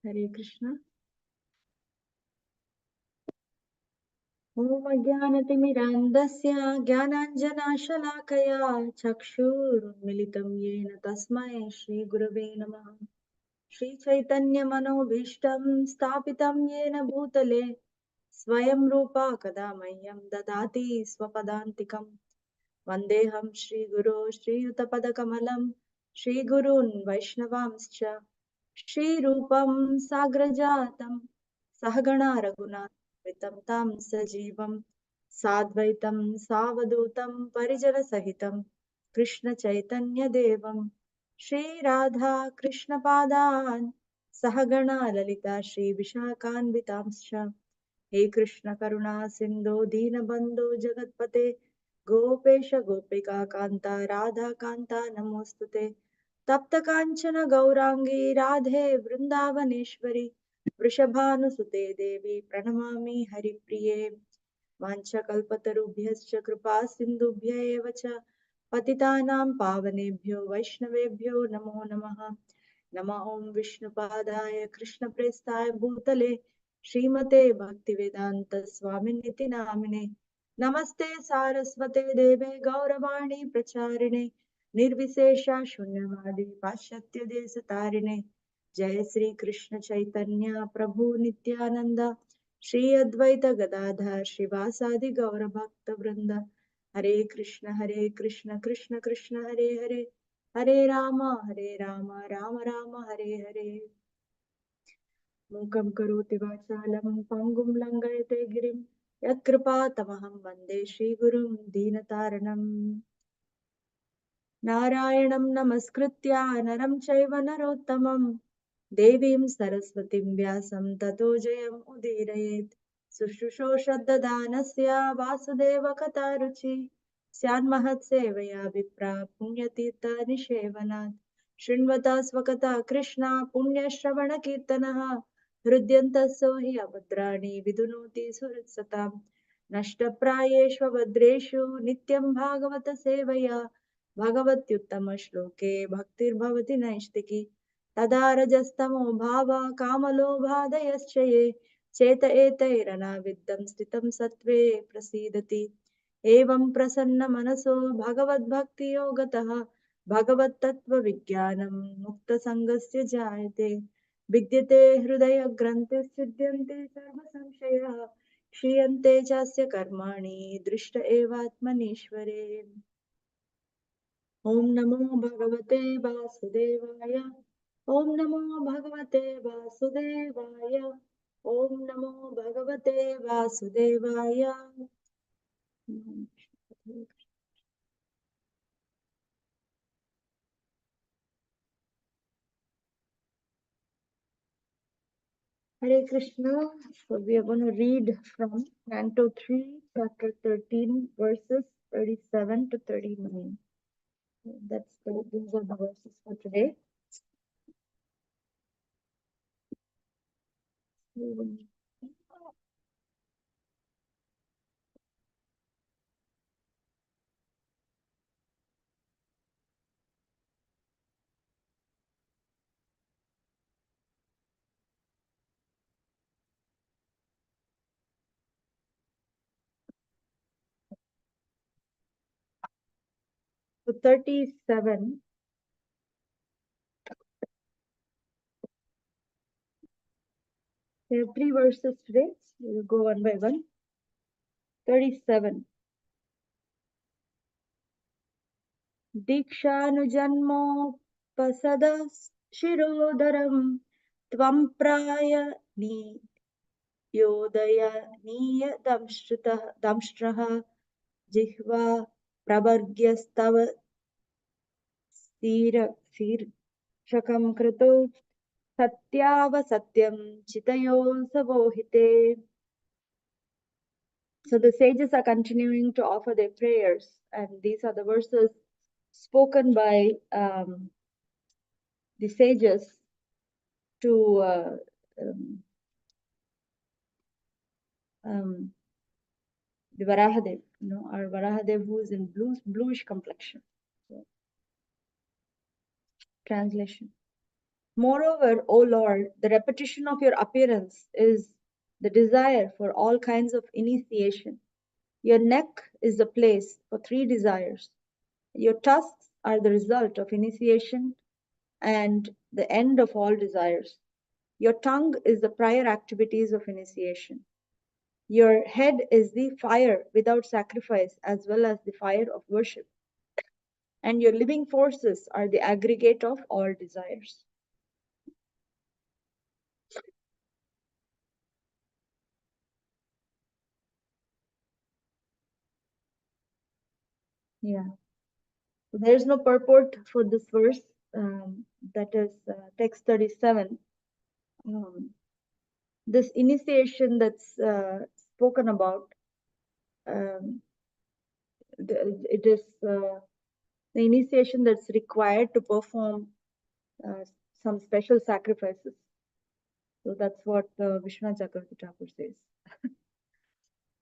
Hare Krishna. Om Ajnanatimidandasya Jnananjanashalakaya Chakshurmilitam Yena Tasmai Shri Gurave Namaha. Shri Chaitanya Manobhishtam Stapitam Yena Bhutale Swayam Rupa Kadamahyam Dadati Swapadantikam Vandeham Shri Guru Shri Utapadakamalam Shri Gurun Vaishnavamscha Shri Rupam Sagrajatam Sahagana Raghunatham Tam Sajivam Sadvaitam Savadutam Parijala Sahitam Krishna Chaitanya Devam Shri Radha Krishna Padan Sahagana Lalita Shri Vishakhanvitamscha हे कृष्ण करुणा सिंधु दीनबंधु जगतपते गोपेश गोपिका कांता राधा कांता नमोस्तुते तप्त कांचन गौरांगी राधे वृंदावनेश्वरी वृषभानुसुते देवी प्रणमामि हरिप्रिये वाञ्छकल्पतरुभ्यश्च कृपा सिन्धुभ्य एव च पतितानां पावनेभ्यो वैष्णवेभ्यो नमो नमः नमः ॐ विष्णुपादाय कृष्णप्रेष्ठाय भूतले श्रीमते भक्तिवेदान्त स्वामिनिति नामिने नमस्ते सारस्वते देवे गौरवाणी प्रचारिणे निर्विशेषा शून्यवादी पाश्चात्य देशतारिणे जय श्री कृष्ण चैतन्य प्रभु नित्यानंद श्री अद्वैत गदाधर श्रीवासादि गौर भक्त वृंद हरे कृष्ण कृष्ण कृष्ण हरे हरे हरे राम राम राम हरे हरे मूकं करोति वाचालं पङ्गुं लङ्घयते गिरिं यत्कृपातमहं वन्दे श्रीगुरुं दीनतारणम् नारायणं नमस्कृत्य नरं चैव नरोत्तमं देवीं सरस्वतीं व्यासं ततो जयम् उदीरयेत् शुश्रूषोषद्ददानस्य वासुदेवकथारुचि स्यान्महत्सेवया विप्रा पुण्यतीर्थनिषेवनात् शृण्वता स्वकथा कृष्णा पुण्यश्रवणकीर्तनः हृद्यन्तस्सो हि अभद्राणि विदुनोति सुहृत्सताम् नष्टप्रायेष्वभद्रेषु नित्यं भागवत सेवया भगवत्युत्तमश्लोके भक्तिर्भवति नैष्टिकी तदा रजस्तमो भाव कामलोभादयश्च ये चेत एतैरनाविद्धं स्थितं सत्त्वे प्रसीदति एवं प्रसन्नमनसो भगवद्भक्तियोगतः भगवत्तत्त्वविज्ञानं मुक्तसङ्गस्य जायते विद्यते हृदयग्रन्थिसिद्ध्यन्ते सर्वसंशयाः क्षीयन्ते चास्य कर्माणि दृष्ट एवात्मनीश्वरे ॐ नमो भगवते वासुदेवाय ॐ नमो भगवते वासुदेवाय ॐ नमो भगवते वासुदेवाय Hare Krishna. So we are going to read from Canto 3, Chapter 13, verses 37 to 39. These are the verses for today. So 37. There are 3 verses today. We will go one by one. 37. दीक्षानुजन्मोपसदशिरोदरं त्वं प्रायनीयोदयनीयदंष्ट्रः जिह्वा प्रवर्ग्यस्तव शीर्षकं कृतो सत्यावसत्यं चितयोऽसवोहिते. So the sages are continuing to offer their prayers, and these are the verses spoken by the sages to the Varahadev, our Varahadev, who is in bluish complexion. So, translation. Moreover, O Lord, the repetition of your appearance is the desire for all kinds of initiation. Your neck is the place for three desires. Your tusks are the result of initiation and the end of all desires. Your tongue is the prior activities of initiation. Your head is the fire without sacrifice as well as the fire of worship. And your living forces are the aggregate of all desires. Yeah. So there is no purport for this verse. That is text 37. This initiation that's spoken about, um, it is the initiation that's required to perform some special sacrifices. So that's what Vishwanath Chakravarti Thakur says.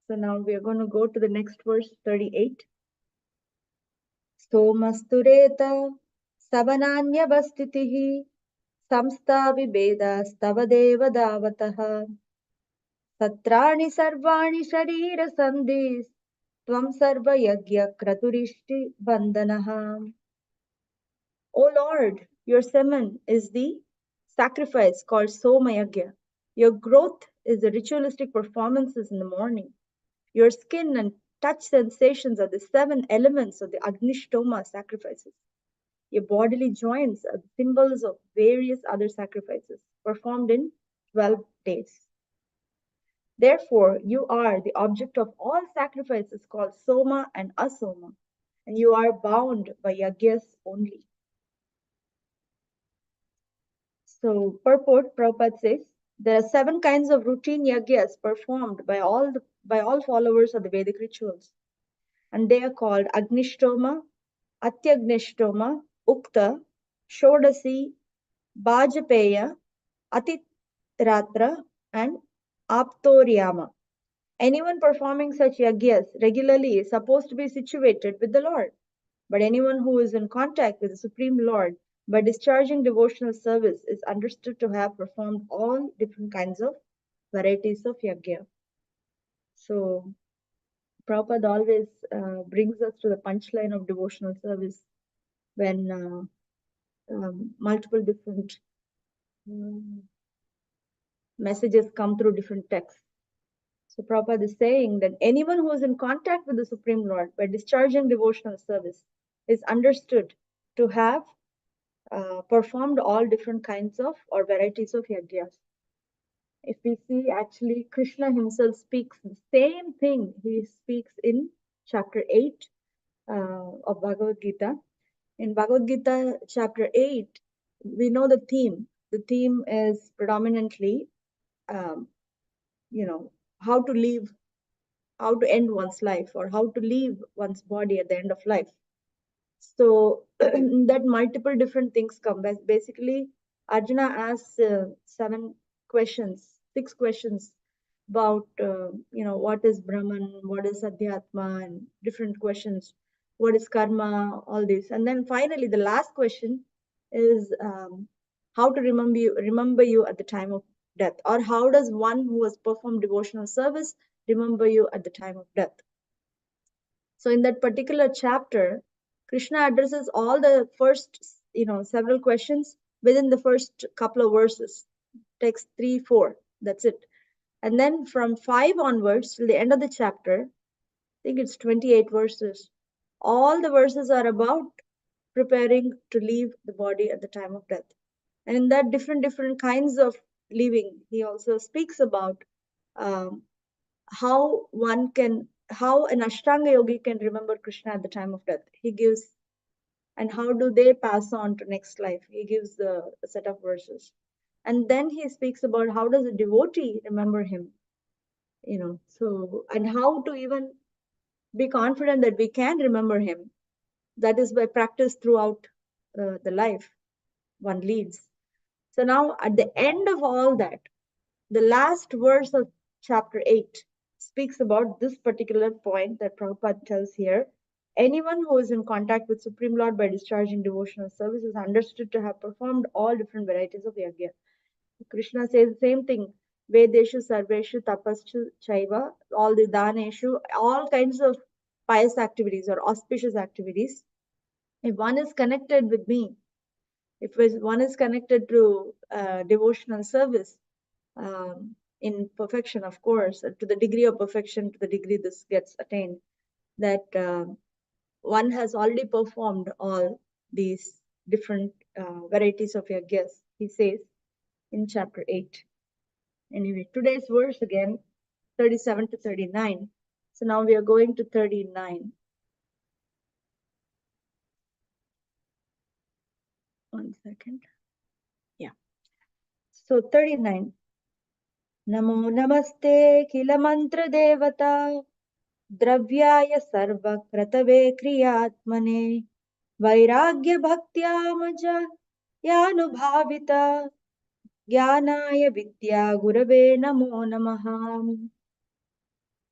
So now we are going to go to the next verse, 38. Somastureta savananyavastitihi samstha vibeda stavadeva davataha satrani sarvani sharira sandhis tvam sarva yagya kraturishti bandanaha. O Lord, your semen is the sacrifice called Somayagya. Your growth is the ritualistic performances in the morning. Your skin and touch sensations are the 7 elements of the Agnishtoma sacrifices. Your bodily joints are the symbols of various other sacrifices performed in 12 days. Therefore, you are the object of all sacrifices called Soma and Asoma, and you are bound by Yagyas only. So, purport, Prabhupada says, there are 7 kinds of routine yagyas performed by all followers of the Vedic rituals. And they are called Agnishtoma, Atyagnishtoma, Ukta, Shodasi, Bhajapeya, Atitratra, and Aptoryama. Anyone performing such yagyas regularly is supposed to be situated with the Lord. But anyone who is in contact with the Supreme Lord by discharging devotional service is understood to have performed all different kinds of varieties of yagya. So, Prabhupada always brings us to the punchline of devotional service when multiple different messages come through different texts. So Prabhupada is saying that anyone who is in contact with the Supreme Lord by discharging devotional service is understood to have performed all different kinds of or varieties of yagyas. If we see, actually, Krishna himself speaks the same thing. He speaks in chapter 8 of Bhagavad Gita. In Bhagavad Gita, chapter 8, we know the theme. The theme is predominantly, how to live, how to end one's life, or how to leave one's body at the end of life. So that multiple different things come. Basically, Arjuna asks 6 questions about, what is Brahman, what is Adhyatma, and different questions. What is karma, all this. And then finally, the last question is how to remember you at the time of death, or how does one who has performed devotional service remember you at the time of death. So in that particular chapter, Krishna addresses all the first, several questions within the first couple of verses. Takes 3, 4. That's it. And then from 5 onwards till the end of the chapter, I think it's 28 verses. All the verses are about preparing to leave the body at the time of death. And in that different kinds of leaving, he also speaks about how an Ashtanga yogi can remember Krishna at the time of death. He gives, and how do they pass on to next life? He gives a set of verses. And then he speaks about how does a devotee remember him, and how to even be confident that we can remember him. That is by practice throughout the life one leads. So now at the end of all that, the last verse of chapter 8 speaks about this particular point that Prabhupada tells here, Anyone who is in contact with Supreme Lord by discharging devotional service is understood to have performed all different varieties of yajna. Krishna says the same thing. Vedeshu, Sarveshu, Tapaschu, Chaiva, all the Daneshu, all kinds of pious activities or auspicious activities. If one is connected with me, if one is connected to devotional service, in perfection, of course, to the degree of perfection, to the degree this gets attained, that one has already performed all these different varieties of yajnas, he says in chapter 8. Anyway, today's verse again, 37 to 39. So now we are going to 39. One second. Yeah. So 39. Namo namaste kila mantra devata द्रव्याय सर्वकृतवे क्रियात्मने वैराग्य भक्त्यामज यानुभावित ज्ञानाय विद्या गुरवे नमो नमः.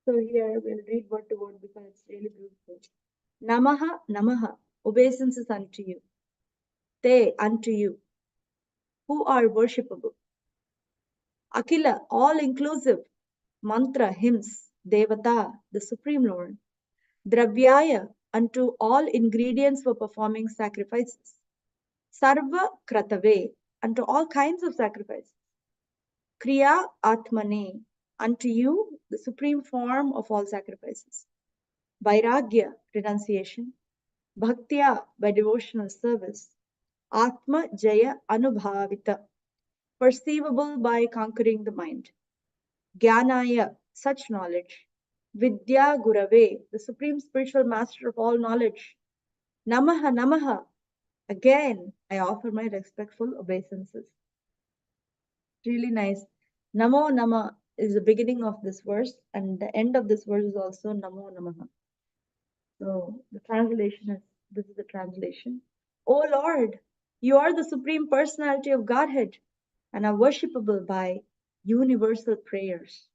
So here we'll read word to word because it's really beautiful. Namaha, Namaha, obeisances unto you. Te, unto you, who are worshipable. Akila, all inclusive. Mantra, hymns. Devata, the Supreme Lord. Dravyaya, unto all ingredients for performing sacrifices. Sarva kratave, unto all kinds of sacrifices. Kriya atmane, unto you, the supreme form of all sacrifices. Vairagya, renunciation. Bhaktya, by devotional service. Atma jaya anubhavita, perceivable by conquering the mind. Jnanaya, such knowledge. Vidya Gurave, the supreme spiritual master of all knowledge. Namaha Namaha, again I offer my respectful obeisances. Really nice. Namo Nama is the beginning of this verse, and the end of this verse is also Namo Namaha. So the translation is, this is the translation. O Lord, you are the supreme personality of Godhead and are worshipable by universal prayers,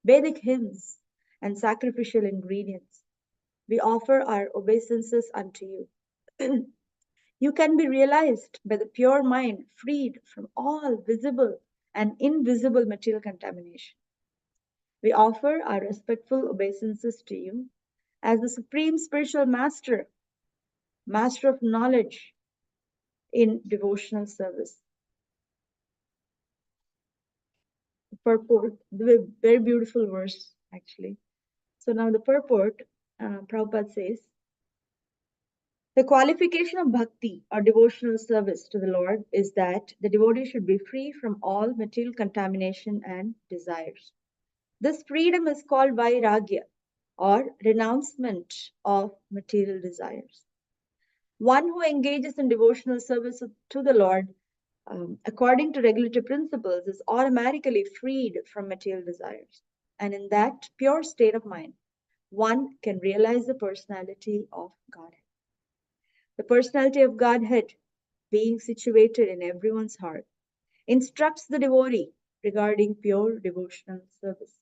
Vedic hymns, and sacrificial ingredients. We offer our obeisances unto you. You can be realized by the pure mind, freed from all visible and invisible material contamination. We offer our respectful obeisances to you as the supreme spiritual master, master of knowledge in devotional service. Purport, the very beautiful verse actually. So now the purport, Prabhupada says, the qualification of bhakti or devotional service to the Lord is that the devotee should be free from all material contamination and desires. This freedom is called vairagya or renouncement of material desires. One who engages in devotional service to the Lord according to regulatory principles is automatically freed from material desires. And in that pure state of mind, one can realize the personality of Godhead. The personality of Godhead, being situated in everyone's heart, instructs the devotee regarding pure devotional service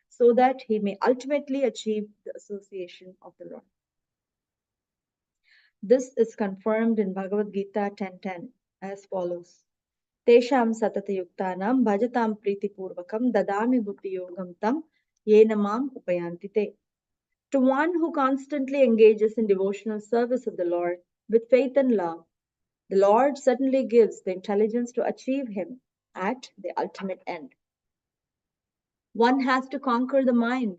so that he may ultimately achieve the association of the Lord. This is confirmed in Bhagavad Gita 10:10 as follows. Tesham satatayuktanam bhajatam pritipurvakam dadami buddhi yogam tam yenamam upayantite. To one who constantly engages in devotional service of the Lord with faith and love, the Lord certainly gives the intelligence to achieve him at the ultimate end. One has to conquer the mind,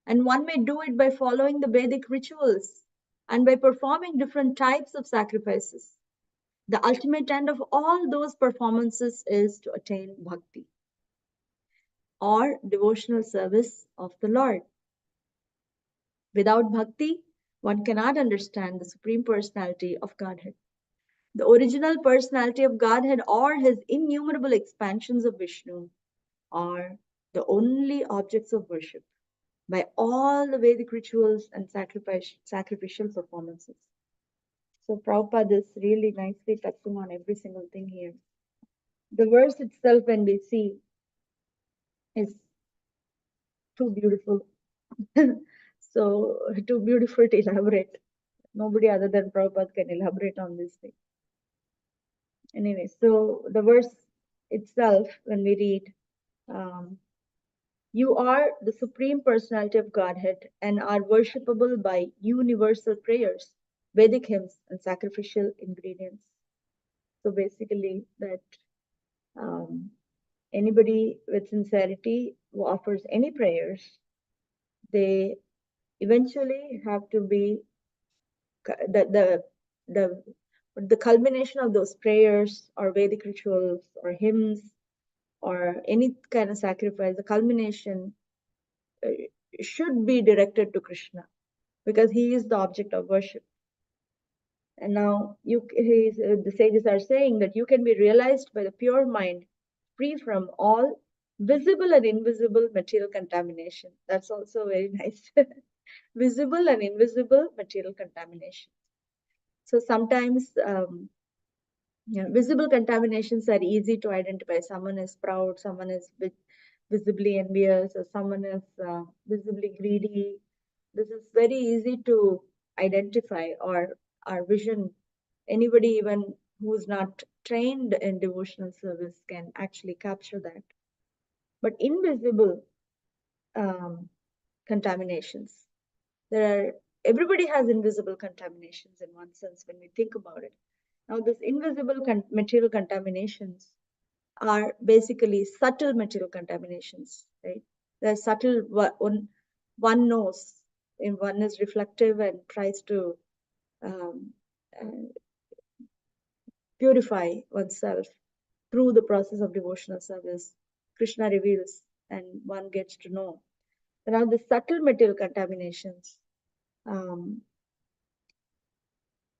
and one may do it by following the Vedic rituals and by performing different types of sacrifices. The ultimate end of all those performances is to attain bhakti or devotional service of the Lord. Without bhakti, one cannot understand the Supreme Personality of Godhead. The original personality of Godhead or his innumerable expansions of Vishnu are the only objects of worship by all the Vedic rituals and sacrificial performances. So Prabhupada is really nicely touching on every single thing here. The verse itself, when we see, is too beautiful. So too beautiful to elaborate. Nobody other than Prabhupada can elaborate on this thing. Anyway, so the verse itself, when we read, you are the Supreme Personality of Godhead and are worshipable by universal prayers, Vedic hymns, and sacrificial ingredients. So basically, that anybody with sincerity who offers any prayers, they eventually have to be the culmination of those prayers or Vedic rituals or hymns or any kind of sacrifice, the culmination should be directed to Krishna because he is the object of worship. And now the sages are saying that you can be realized by the pure mind, free from all visible and invisible material contamination. That's also very nice. Visible and invisible material contamination. So sometimes visible contaminations are easy to identify. Someone is proud, someone is visibly envious, or someone is visibly greedy. This is very easy to identify, or our vision. Anybody even who's not trained in devotional service can actually capture that. But invisible contaminations, everybody has invisible contaminations in one sense when we think about it. Now, this invisible material contaminations are basically subtle material contaminations, right? They're subtle, one knows, and one is reflective and tries to purify oneself through the process of devotional service. Krishna reveals and one gets to know. Now, the subtle material contaminations,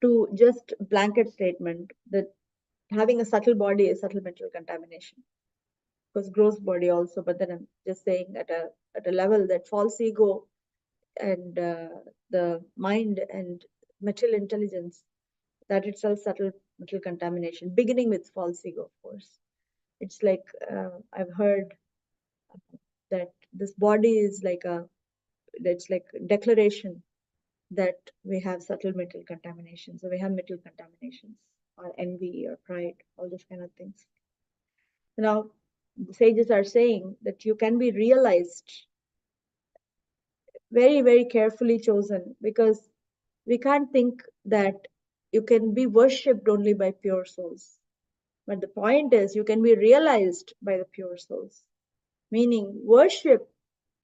to just blanket statement that having a subtle body is subtle material contamination. Of course, gross body also, but then I'm just saying at a level that false ego and the mind and material intelligence, that itself subtle material contamination, beginning with false ego, of course. It's like I've heard that this body is like it's like a declaration that we have subtle material contamination. So we have material contaminations or envy or pride, all these kind of things. Now, the sages are saying that you can be realized, very, very carefully chosen, because we can't think that you can be worshipped only by pure souls. But the point is, you can be realized by the pure souls. Meaning, worship,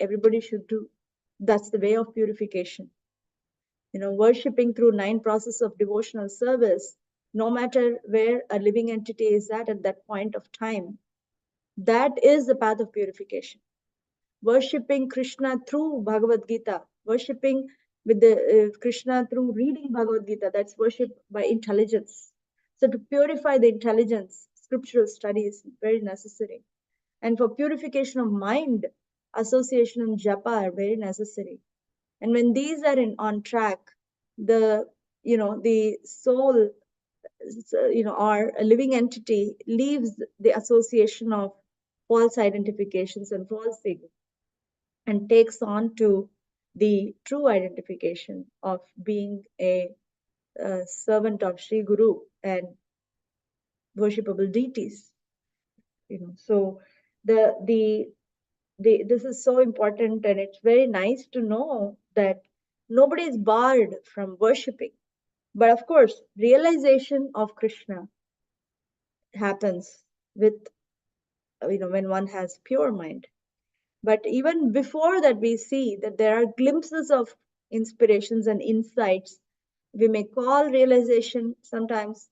everybody should do. That's the way of purification. Worshipping through 9 processes of devotional service, no matter where a living entity is at that point of time, that is the path of purification. Worshipping Krishna through Bhagavad Gita, worshipping with the Krishna through reading Bhagavad Gita, that's worship by intelligence. So to purify the intelligence, scriptural study is very necessary. And for purification of mind, association and japa are very necessary. And when these are on track, the soul, or a living entity leaves the association of false identifications and false ego and takes on to the true identification of being a servant of Sri Guru and worshipable deities. So this is so important, and it's very nice to know that nobody is barred from worshipping. But of course, realization of Krishna happens with, when one has pure mind. But even before that, we see that there are glimpses of inspirations and insights. We may call realization sometimes,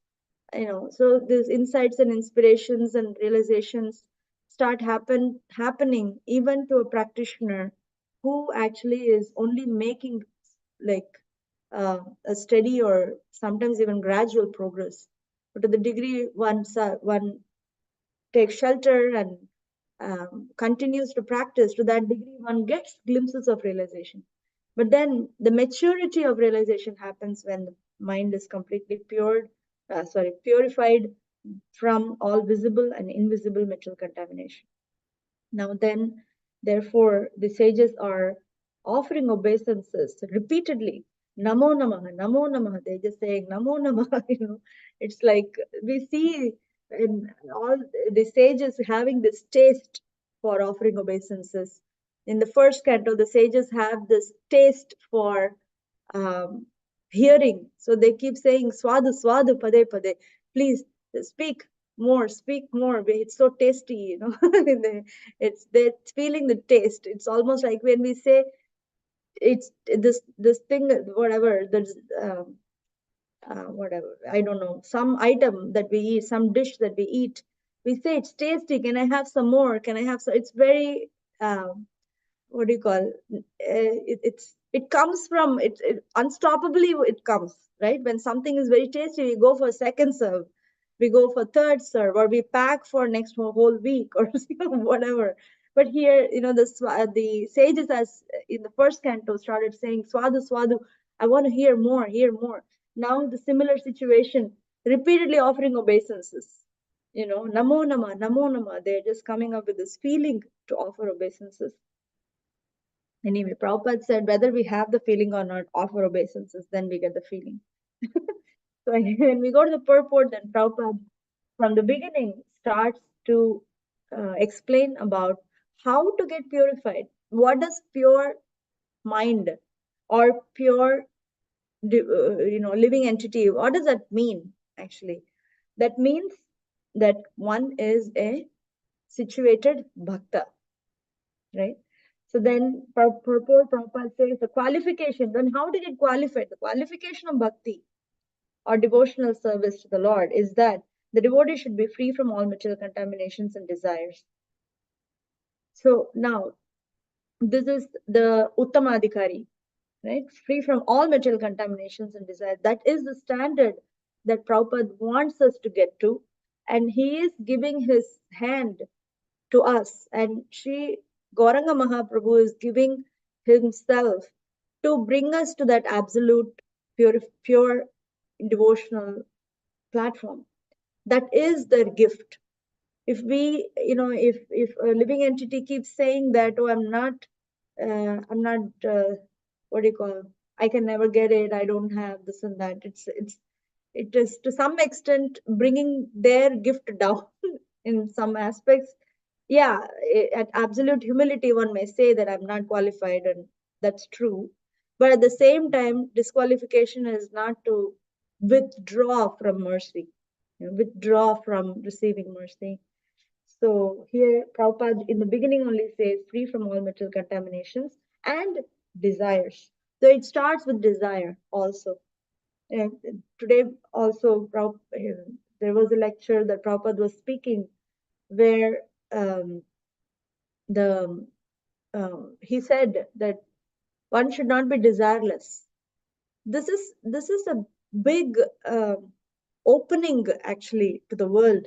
so these insights and inspirations and realizations start happening even to a practitioner who actually is only making like a steady or sometimes even gradual progress. But to the degree one takes shelter and continues to practice, to that degree one gets glimpses of realization. But then the maturity of realization happens when the mind is completely purified from all visible and invisible material contamination. Now then, therefore, the sages are offering obeisances repeatedly Namo Namaha, Namo Namaha. They're just saying Namo Namaha, It's like we see in all the sages having this taste for offering obeisances. In the first canto, the sages have this taste for um, hearing. So they keep saying Swadu, Swadu, Pade, Pade. Please speak more, speak more. It's so tasty, it's they're feeling the taste. It's almost like when we say it's this thing, whatever, there's whatever, I don't know, some item that we eat, some dish that we eat, we say it's tasty, can I have some more, can I have some, it's very what do you call, it comes from it unstoppably, it comes, right? When something is very tasty, we go for second serve, we go for third serve, or we pack for next whole week, or whatever. But here, the sages, as in the first canto, started saying Swadu, Swadu, I want to hear more, hear more. Now the similar situation, repeatedly offering obeisances, Namo Nama, Namo Nama. They're just coming up with this feeling to offer obeisances. Anyway, Prabhupada said, whether we have the feeling or not, offer obeisances, then we get the feeling. So when we go to the purport, then Prabhupada, from the beginning, starts to explain about how to get purified. What does pure mind or pure, living entity, what does that mean, actually? That means that one is a situated bhakta, right? So then purport Prabhupada says the qualification, then how to get qualified? The qualification of bhakti or devotional service to the Lord is that the devotee should be free from all material contaminations and desires. So now, this is the Uttamadhikari, right? Free from all material contaminations and desires. That is the standard that Prabhupada wants us to get to. And he is giving his hand to us. And Sri Gauranga Mahaprabhu is giving himself to bring us to that absolute pure devotional platform. That is their gift. If we, if a living entity keeps saying that, oh, I'm not, what do you call, I can never get it, I don't have this and that. It is to some extent bringing their gift down in some aspects. Yeah, at absolute humility, one may say that I'm not qualified, and that's true. But at the same time, disqualification is not to withdraw from mercy, withdraw from receiving mercy. So here, Prabhupada in the beginning only says free from all material contaminations and desires. So it starts with desire also. And today also, there was a lecture that Prabhupada was speaking where he said that one should not be desireless. This is a big opening actually to the world,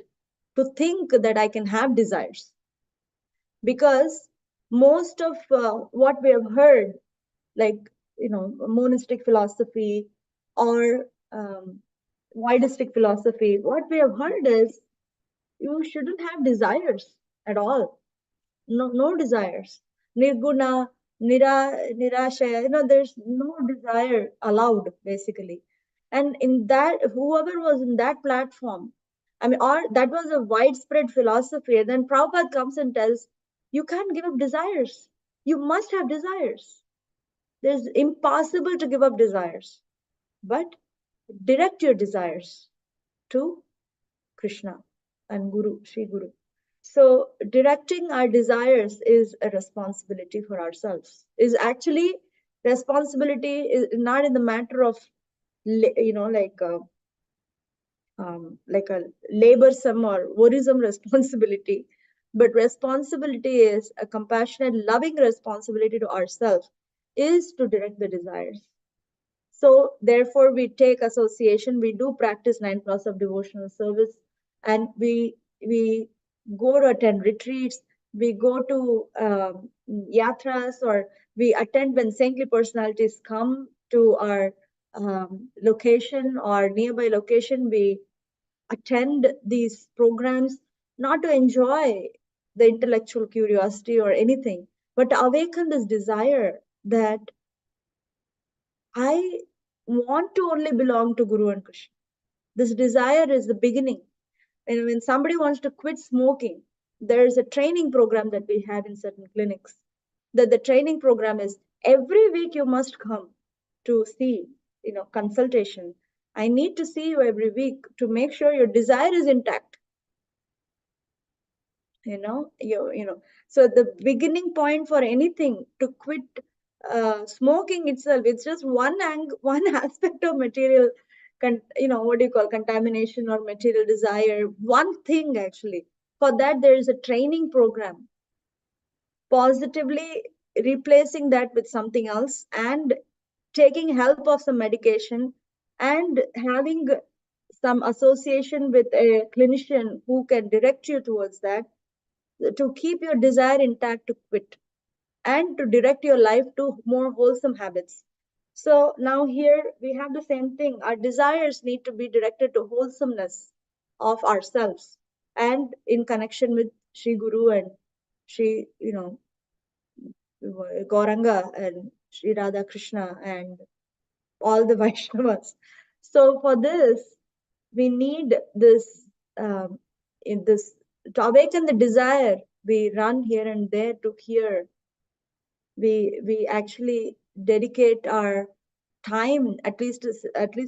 to think that I can have desires, because most of what we have heard, like monistic philosophy or Vaidistic philosophy, what we have heard is you shouldn't have desires at all. No desires. Nirguna, nirashaya, there's no desire allowed, basically. And in that, whoever was in that platform, I mean, or that was a widespread philosophy. And then Prabhupada comes and tells, you can't give up desires. You must have desires. It's impossible to give up desires. But direct your desires to Krishna and Guru, Sri Guru. So directing our desires is a responsibility for ourselves. Is actually responsibility is not in the matter of like a laborsome or worrisome responsibility, but responsibility is a compassionate, loving responsibility to ourselves, is to direct the desires. So therefore, we take association, we do practice 9 plus of devotional service, and we go to attend retreats, we go to yatras, or we attend when saintly personalities come to our location or nearby location. We attend these programs not to enjoy the intellectual curiosity or anything, but to awaken this desire that I want to only belong to Guru and Krishna. This desire is the beginning. And when somebody wants to quit smoking, there is a training program that we have in certain clinics. That the training program is every week you must come to see, consultation. I need to see you every week to make sure your desire is intact. So the beginning point for anything to quit smoking itself, it's just one aspect of material, what do you call, contamination or material desire, one thing actually. For that there is a training program, positively replacing that with something else and taking help of some medication and having some association with a clinician who can direct you towards that, to keep your desire intact to quit and to direct your life to more wholesome habits. So now here we have the same thing. Our desires need to be directed to wholesomeness of ourselves and in connection with Sri Guru and Sri, Gauranga and Sri Radha Krishna and all the Vaishnavas. So for this, we need this, in this, to awaken the desire. We run here and there to hear. We actually dedicate our time, at least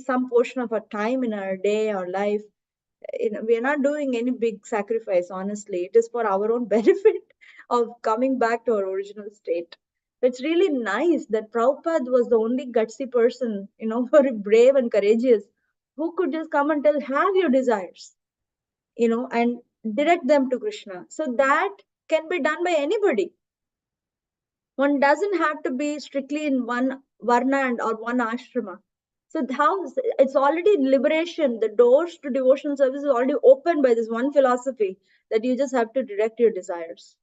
some portion of our time in our day or life. We are not doing any big sacrifice, honestly. It is for our own benefit of coming back to our original state. It's really nice that Prabhupada was the only gutsy person, very brave and courageous, who could just come and tell, have your desires, and direct them to Krishna. So that can be done by anybody. One doesn't have to be strictly in one varna or one ashrama. So how it's already liberation. The doors to devotional service is already opened by this one philosophy, that you just have to direct your desires.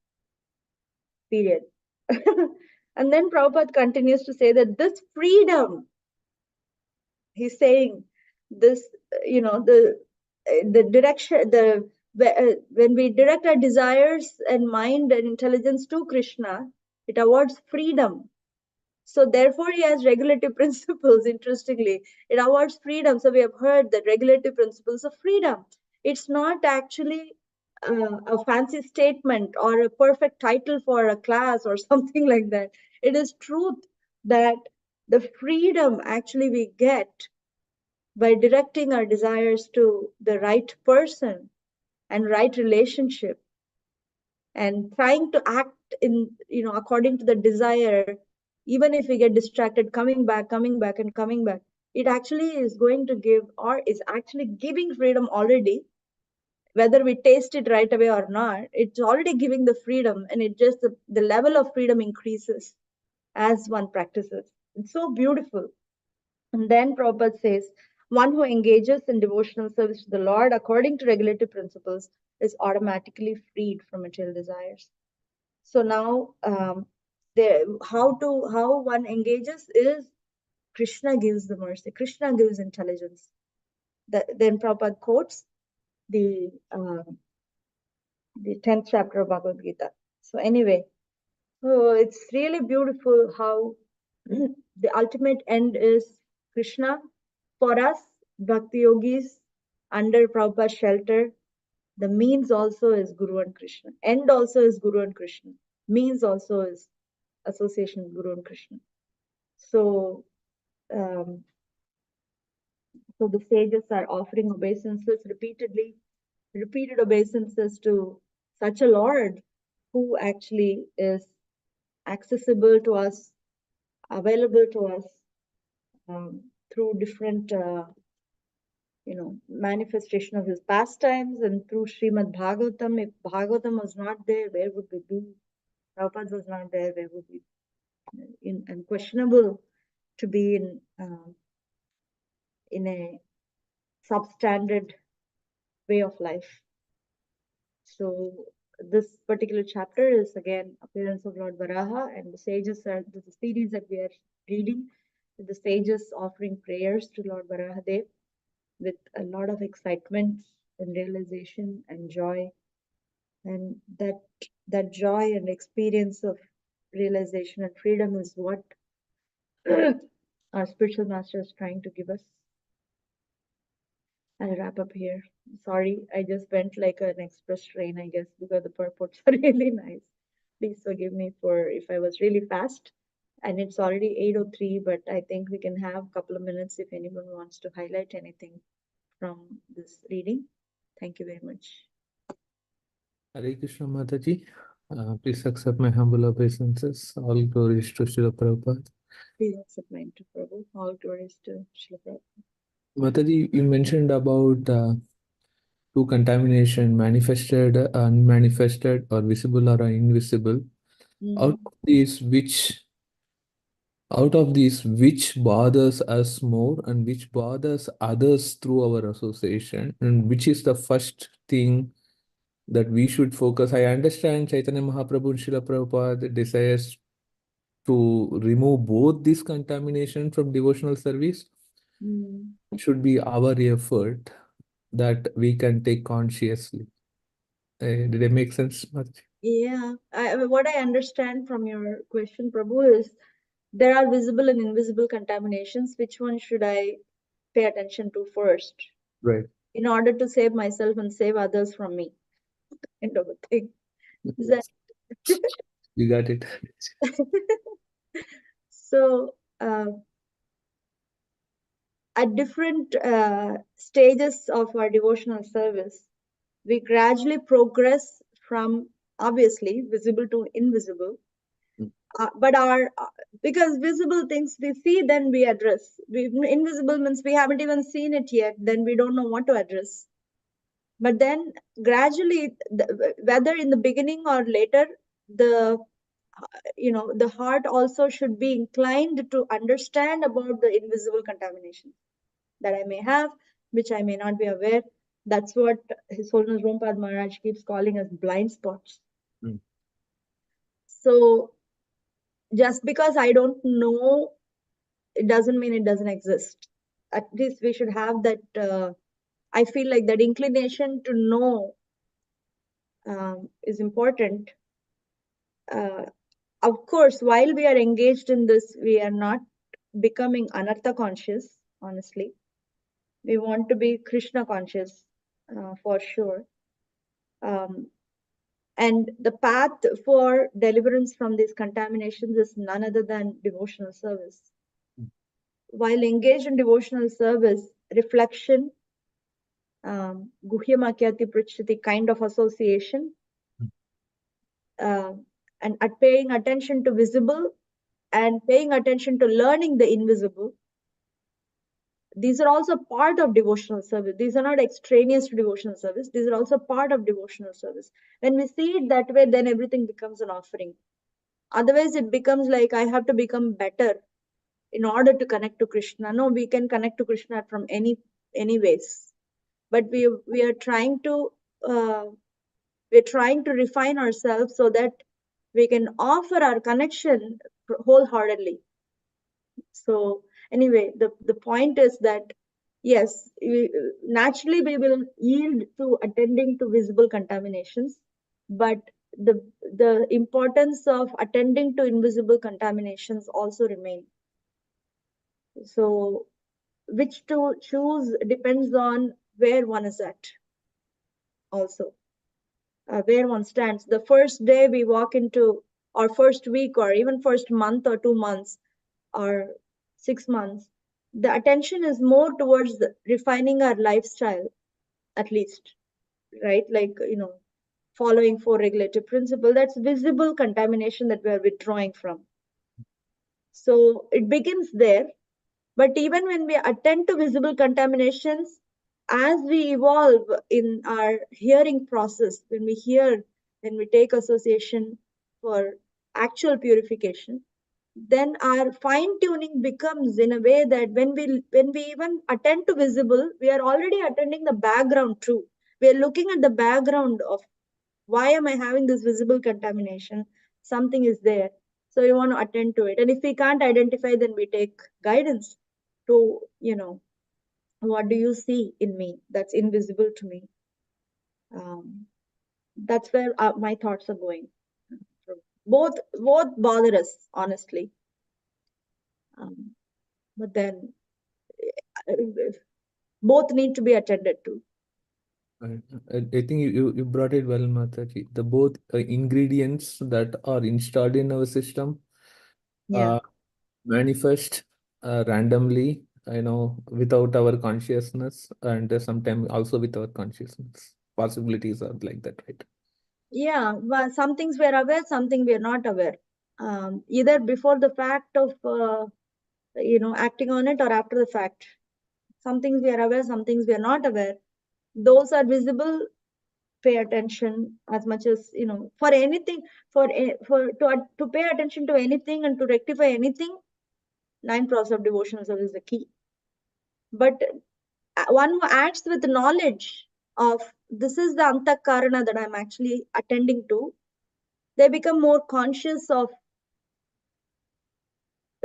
Period. And then Prabhupada continues to say that this freedom, he's saying this, the direction, when we direct our desires and mind and intelligence to Krishna, it awards freedom. So therefore, he has regulative principles. Interestingly, it awards freedom. So we have heard that regulative principles of freedom. It's not actually a fancy statement or a perfect title for a class or something like that. It is truth that the freedom actually we get by directing our desires to the right person and right relationship, and trying to act in, according to the desire, even if we get distracted, coming back and coming back, it actually is going to give, or is actually giving freedom already. Whether we taste it right away or not, it's already giving the freedom, and it just, the level of freedom increases as one practices. It's so beautiful. And then Prabhupada says, one who engages in devotional service to the Lord according to regulative principles is automatically freed from material desires. So now, how one engages is Krishna gives the mercy. Krishna gives intelligence. Then Prabhupada quotes the 10th chapter of Bhagavad Gita. So anyway, so it's really beautiful how the ultimate end is Krishna. For us, Bhakti Yogis, under Prabhupada's shelter, the means also is Guru and Krishna. End also is Guru and Krishna. Means also is association with Guru and Krishna. So, so the sages are offering obeisances repeated obeisances to such a Lord who actually is accessible to us, available to us through different, manifestation of his pastimes, and through Srimad Bhagavatam. If Bhagavatam was not there, where would we be? Prabhupada was not there, where would we be? Unquestionable to be in a substandard way of life. So this particular chapter is again appearance of Lord Varaha, and the sages are the series that we are reading. The sages offering prayers to Lord Varahadev with a lot of excitement and realization and joy, and that joy and experience of realization and freedom is what our spiritual master is trying to give us. I'll wrap up here. Sorry, I just went like an express train, I guess, because the purports are really nice. Please forgive me for if I was really fast. And it's already 8:03, but I think we can have a couple of minutes if anyone wants to highlight anything from this reading. Thank you very much. Hare Krishna Mataji. Please accept my humble obeisances. All glories to Srila Prabhupada. Please accept mine to Prabhu. All glories to Srila Prabhupada. Mataji, you mentioned about two contamination, manifested, unmanifested, or visible or invisible. Out of these, which bothers us more and which bothers others through our association, and which is the first thing that we should focus? I understand Chaitanya Mahaprabhu and Srila Prabhupada desires to remove both this contamination from devotional service. It should be our effort that we can take consciously. Did it make sense, Mataji? Yeah, what I understand from your question, Prabhu, is there are visible and invisible contaminations. Which one should I pay attention to first? Right. In order to save myself and save others from me. End of a thing. Is that You got it. so? At different stages of our devotional service, we gradually progress from obviously visible to invisible. But because visible things we see, then we address. Invisible means we haven't even seen it yet, then we don't know what to address. But then gradually, whether in the beginning or later, the heart also should be inclined to understand about the invisible contamination that I may have, which I may not be aware. That's what His Holiness Rompad Maharaj keeps calling as blind spots. So just because I don't know, it doesn't mean it doesn't exist. At least we should have that. I feel like that inclination to know is important. Of course, while we are engaged in this, we are not becoming anartha conscious, honestly. We want to be Krishna conscious for sure. And the path for deliverance from these contaminations is none other than devotional service. While engaged in devotional service, reflection, guhyamakyati prachati kind of association, and at paying attention to visible and paying attention to learning the invisible, these are also part of devotional service. These are not extraneous to devotional service. These are also part of devotional service. When we see it that way, then everything becomes an offering. Otherwise, it becomes like I have to become better in order to connect to Krishna. No, we can connect to Krishna from any ways. But we are trying to refine ourselves so that we can offer our connection wholeheartedly. So anyway, the point is that yes, naturally we will yield to attending to visible contaminations, but the importance of attending to invisible contaminations also remain. So which to choose depends on where one is at also, where one stands. The first day we walk into, or first week, or even first month or 2 months or 6 months, the attention is more towards refining our lifestyle, at least, right? Like, following 4 regulative principle, that's visible contamination that we are withdrawing from. So it begins there. But even when we attend to visible contaminations, as we evolve in our hearing process, when we take association for actual purification, then our fine tuning becomes in a way that when we even attend to visible, we are already attending the background too. We are looking at the background of why am I having this visible contamination? Something is there. So we want to attend to it. And if we can't identify, then we take guidance to, what do you see in me that's invisible to me? That's where my thoughts are going. Both bother us, honestly. but then both need to be attended to. I think you brought it well, Mataji. The both ingredients that are installed in our system Yeah. manifest randomly, without our consciousness, and sometimes also with our consciousness. Possibilities are like that, right? Yeah, well, some things we are aware, something we are not aware. Either before the fact of acting on it, or after the fact. Some things we are aware, some things we are not aware. Those are visible. Pay attention as much as for anything, to pay attention to anything and to rectify anything. 9 process of devotion is the key. But one who acts with knowledge of this is the antakarana that I'm actually attending to, they become more conscious of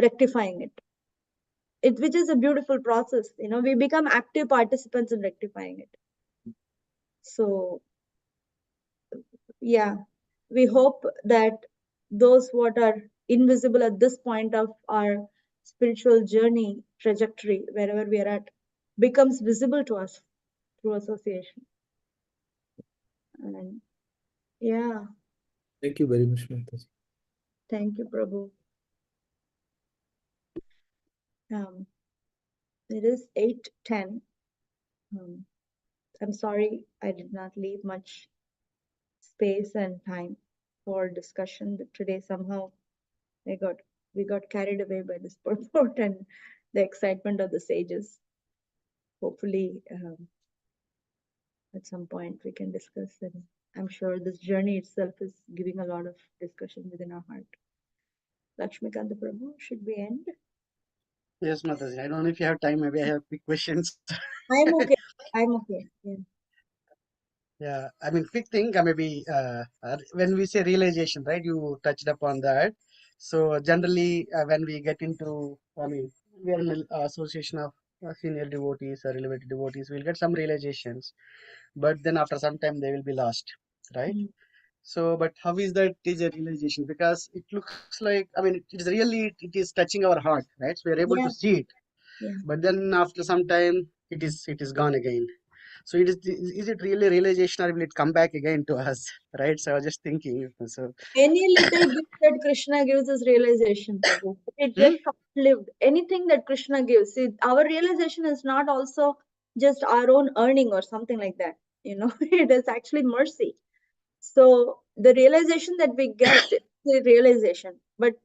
rectifying it, which is a beautiful process. We become active participants in rectifying it. So yeah, we hope that those what are invisible at this point of our spiritual journey trajectory, wherever we are at, becomes visible to us through association. And yeah, Thank you very much, Mataji. thank you, Prabhu. It is 8:10. I'm sorry I did not leave much space and time for discussion, but today somehow we got carried away by this purport and the excitement of the sages. Hopefully, at some point we can discuss, and I'm sure this journey itself is giving a lot of discussion within our heart. Lakshmikanta Prabhu, should we end? Yes, Mataji. I don't know if you have time. Maybe I have quick questions. I'm okay. I'm okay. Yeah. Yeah, I mean, quick thing. Maybe when we say realization, right? You touched upon that. So generally, when we get into, I mean, we are in an association of senior devotees or elevated devotees. We'll get some realizations, but then after some time they will be lost, right? Mm. So, but how is that is a realization? Because it looks like, I mean, it is really, it is touching our heart, right? So we are able to Yeah. see it, Yeah. but then after some time, it is gone again. So is it really realization, or will it come back again to us, right? So I was just thinking. So, Any little gift that Krishna gives is realization, Prabhu. It's hmm? just short-lived. Anything that Krishna gives, see, our realization is not also just our own earning or something like that. It is actually mercy. So the realization that we get is the realization. But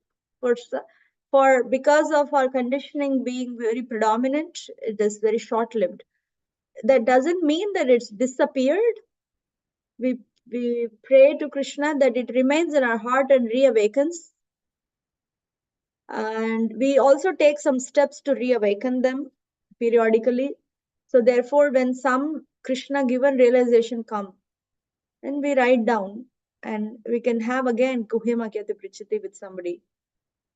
because of our conditioning being very predominant, it is very short-lived. That doesn't mean that it's disappeared. We pray to Krishna that it remains in our heart and reawakens. And we also take some steps to reawaken them periodically. So therefore, when some Krishna given realization come, and we write down, and we can have again Kuhima Kyati Prichiti with somebody.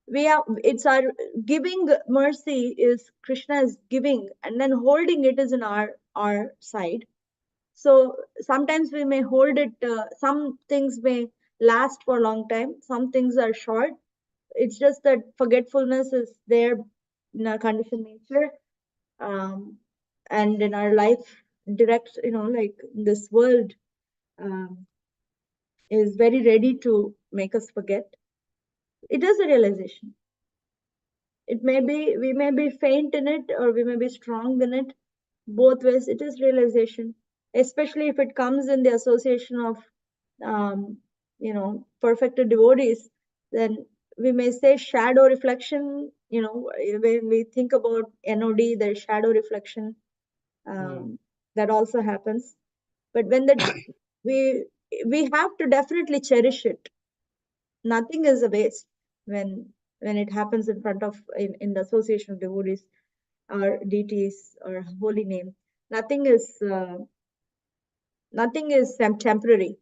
It's our giving mercy is Krishna is giving, and then holding it is in our side. So sometimes we may hold it, some things may last for a long time, some things are short. It's just that forgetfulness is there in our conditioned nature, and in our life direct, like this world is very ready to make us forget. It is a realization. It may be, we may be faint in it or we may be strong in it. Both ways, it is realization, especially if it comes in the association of, perfected devotees. Then we may say shadow reflection. When we think about NOD, there's shadow reflection. That also happens. But when we have to definitely cherish it. Nothing is a waste when it happens in front of in the association of devotees or deities or holy name. Nothing is temporary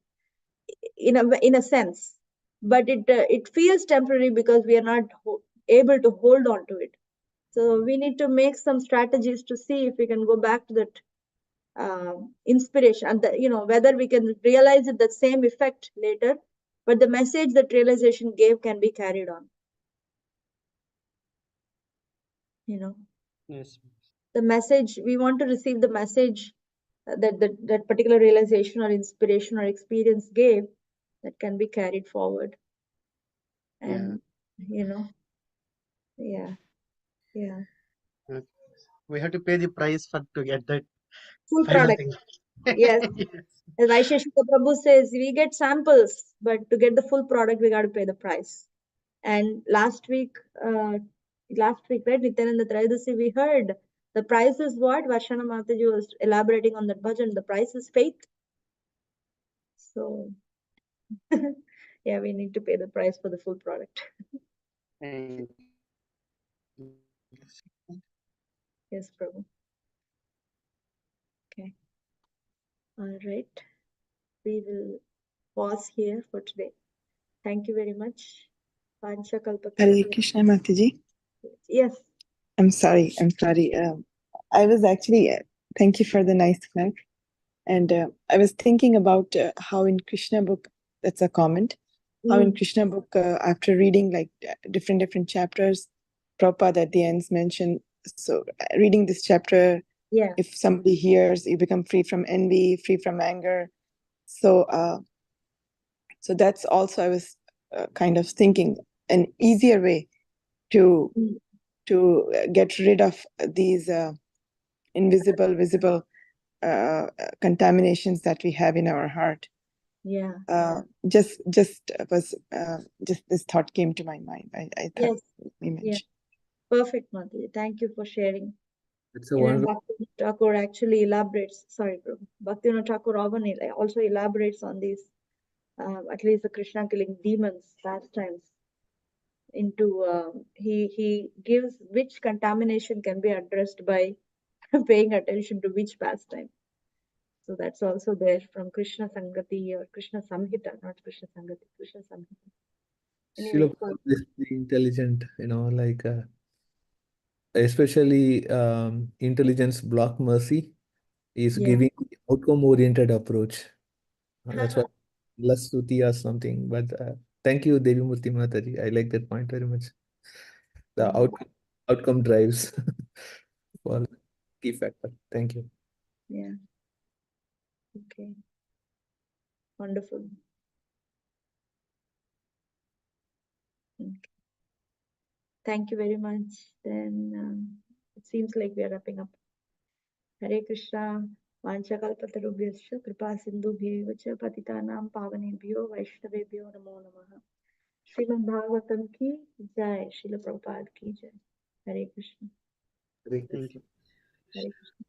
in a sense, but it feels temporary because we are not able to hold on to it. So we need to make some strategies to see if we can go back to that inspiration, and whether we can realize it the same effect later, but the message that realization gave can be carried on. you know, Yes. the message, we want to receive the message that particular realization or inspiration or experience gave, that can be carried forward. And, you know, yeah. We have to pay the price to get that Full final product. thing. Yes. Yes. As Vaisheshika Prabhu says, we get samples, but to get the full product, we got to pay the price. And last week, right, Nityananda Trayodasi, we heard the price is what? Varshana Mataji was elaborating on that bhajan. The price is faith. So, yeah, we need to pay the price for the full product. And Yes, Prabhu. Okay. All right. We will pause here for today. Thank you very much. Pancha Hare Kalpatarubhya. Krishna Mataji. Yes. I'm sorry. I was actually, thank you for the nice clap. And I was thinking about how in Krishna book, that's a comment, how in Krishna book, after reading like different chapters, Prabhupada at the ends mentioned, so reading this chapter, Yeah. if somebody hears, you become free from envy, free from anger. So, so that's also, I was kind of thinking an easier way to get rid of these visible contaminations that we have in our heart. Yeah. Just this thought came to my mind. I thought we mentioned. Yeah. Perfect, Mataji. Thank you for sharing. It's a And then wonderful. Bhakti Thakur actually elaborates. Sorry, bro. Bhakti Thakur also elaborates on these, at least the Krishna killing demons pastimes. Into he gives which contamination can be addressed by paying attention to which pastime. So that's also there from Krishna Sangati or Krishna Samhita, not Krishna Sangati, Krishna Samhita. Anyway, Srila Prabhupada is very intelligent, like especially intelligence block mercy is yeah. giving outcome-oriented approach. That's why less Stuti or something. But thank you, Devi Murti Mataji. I like that point very much. The outcome drives for key factor. Thank you. Yeah. Okay. Wonderful. Okay. Thank you very much. Then it seems like we are wrapping up. Hare Krishna. Vanchakalpatarubhyascha kripa sindhubhyev cha patitanam pavanebhyo vaishnavebhyo namo namaha. Srimad Bhagavatam ki jai. Srila Prabhupada ki jai. Hare Krishna. Hare thank you. Hare Krishna.